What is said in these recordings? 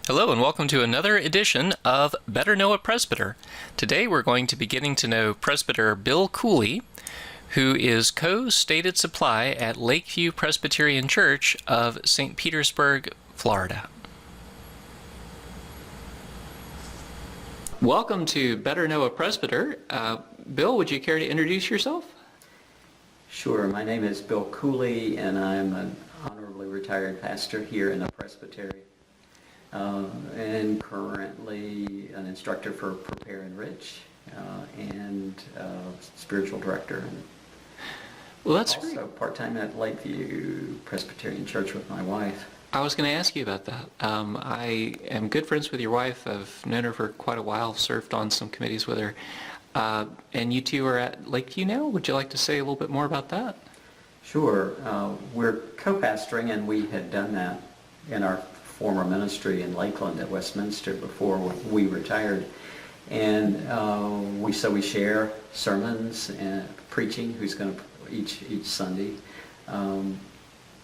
Hello and welcome to another edition of Better Know a Presbyter. Today we're going to be getting to know Presbyter Bill Cooley, who is co-stated supply at Lakeview Presbyterian Church of St. Petersburg, Florida. Welcome to Better Know a Presbyter. Bill, would you care to introduce yourself? Sure. My name is Bill Cooley, and I'm an honorably retired pastor here in the Presbytery, and currently an instructor for Prepare and Rich, and spiritual director. Well, that's also great. part-time at Lakeview Presbyterian Church with my wife. I was going to ask you about that. I am good friends with your wife. I've known her for quite a while, served on some committees with her. And you two are at Lakeview now. Would you like to say a little bit more about that? Sure. We're co-pastoring, and we had done that in our former ministry in Lakeland at Westminster before we retired. And we share sermons and preaching, who's going to each Sunday.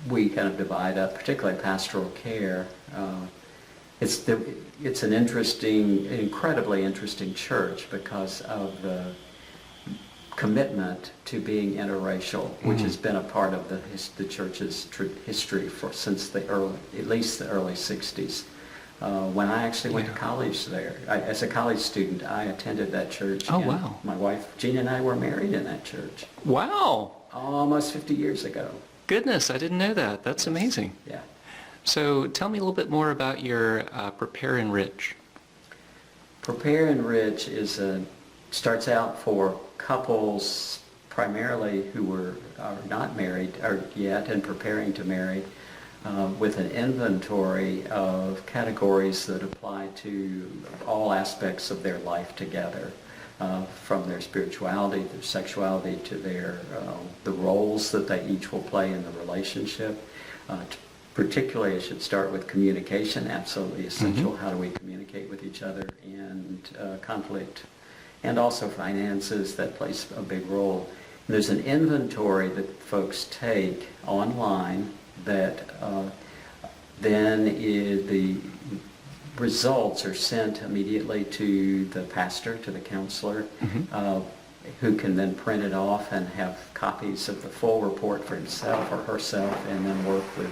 We kind of divide up, particularly pastoral care. It's an incredibly interesting church because of the commitment to being interracial, which has been a part of the church's history since at least the early 60s. When I actually went to college there, as a college student, I attended that church. Oh, wow. My wife, Gina, and I were married in that church. Wow. Almost 50 years ago. Goodness, I didn't know that. That's amazing. Yeah. So tell me a little bit more about your Prepare and Rich. Prepare and Rich starts out for couples primarily who are not married yet and preparing to marry, with an inventory of categories that apply to all aspects of their life together, from their spirituality, their sexuality, to the roles that they each will play in the relationship. Particularly, I should start with communication, absolutely essential. Mm-hmm. How do we communicate with each other, and conflict, and also finances, that plays a big role. And there's an inventory that folks take online that then the results are sent immediately to the pastor, to the counselor, mm-hmm. Who can then print it off and have copies of the full report for himself or herself, and then work with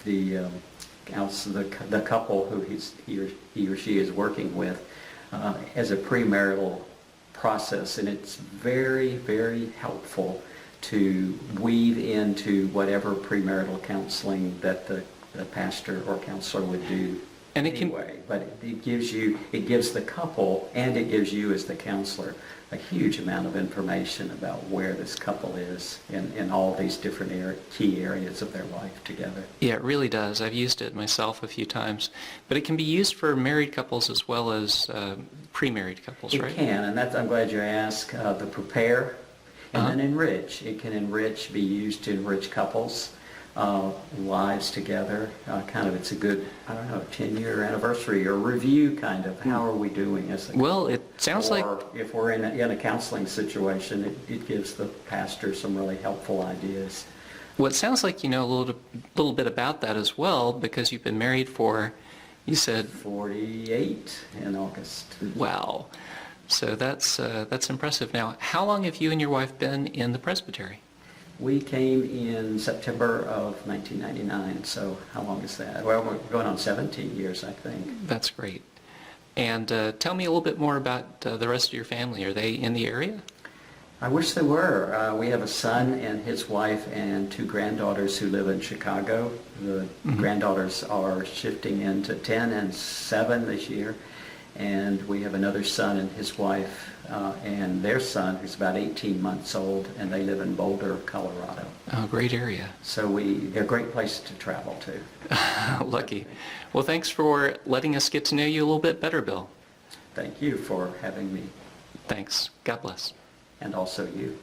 the couple who he or she is working with as a premarital process. And it's very, very helpful to weave into whatever premarital counseling that the pastor or counselor would do. And but it gives the couple, and it gives you as the counselor, a huge amount of information about where this couple is in all these different key areas of their life together. Yeah, it really does. I've used it myself a few times, but it can be used for married couples as well as pre-married couples, right? It can, and I'm glad you asked. The Prepare and then Enrich. It can be used to enrich couples. Lives together, it's a good, 10-year anniversary or review kind of, how are we doing as a couple? Well, it sounds like... if we're in a counseling situation, it gives the pastor some really helpful ideas. Well, it sounds like you know a little bit about that as well, because you've been married for, you said... 48 in August. Wow. So that's impressive. Now, how long have you and your wife been in the presbytery? We came in September of 1999, so how long is that? Well, we're going on 17 years, I think. That's great. And tell me a little bit more about the rest of your family. Are they in the area? I wish they were. We have a son and his wife and two granddaughters who live in Chicago. The granddaughters are shifting into 10 and 7 this year. And we have another son and his wife and their son, who's about 18 months old, and they live in Boulder, Colorado. Oh, great area. So they're a great place to travel to. Lucky. Well, thanks for letting us get to know you a little bit better, Bill. Thank you for having me. Thanks. God bless. And also you.